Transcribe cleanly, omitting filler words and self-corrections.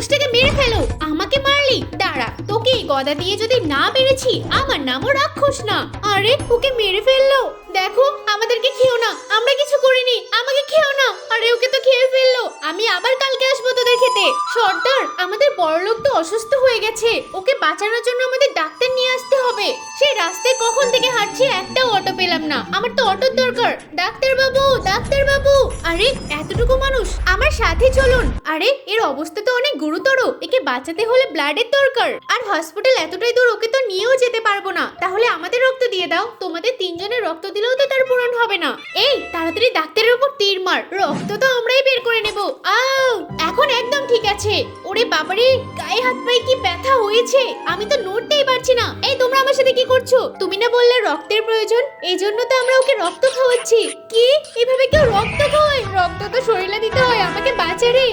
রাক্ষসটাকে মেরে ফেলো। আমাকে মারলি? দাঁড়া, তোকে এই গদা দিয়ে যদি না মেরেছি আমার নামও রাক্ষস না। আরে ওকে মেরে ফেললো। দেখো আমাদেরকে খেও না, আমরা কিছু করিনি, আমাকে খেও না। আরে ওকে তো খেয়ে ফেললো। আমি আবার কালকে আসবো তোদের খেতে। সর্দার, আমাদের বড়লোক তো অসুস্থ হয়ে গেছে, ওকে বাঁচানোর জন্য আমাদের ডাক্তার নিয়ে আসতে হবে। সেই রাস্তায় কখন থেকে হাঁটছি, একটাও অটো পেলাম না। আমার তো অটোর দরকার। ডাক্তার বাবু, ডাক্তার বাবু। আরে এতটুকু মানুষ, আমার সাথে চলুন। আরে এর অবস্থা তো অনেক গুরুতর, একে বাঁচাতে হলে ব্লাডের দরকার। আর হসপিটাল এতটাই দূর, ওকে তো নিয়েও যেতে পারবো না। তাহলে আমাদের রক্ত দিয়ে দাও। তোমাদের তিনজনের রক্ত দিলেও তো তার পূরণ হবে না। এই তাড়াতাড়ি ডাক্তারের উপর তীর মার, রক্ত তো আমরাই বের করে নেব। আউ, এখন একদম ঠিক আছে। ওরে বাবারে, গায়ে হাত পায়ে কি ব্যথা হয়েছে, আমি তো নড়তেই পারছি না। এই তোমরা আমার সাথে কি করছো? তুমি না বললে রক্তের প্রয়োজন, এই জন্য তো আমরা ওকে রক্ত খাওয়াচ্ছি। কি, এভাবে কেউ রক্ত খাওয়ায়? রক্ত তো শরীরে দিতে হয়, আমাকে বাঁচা রে।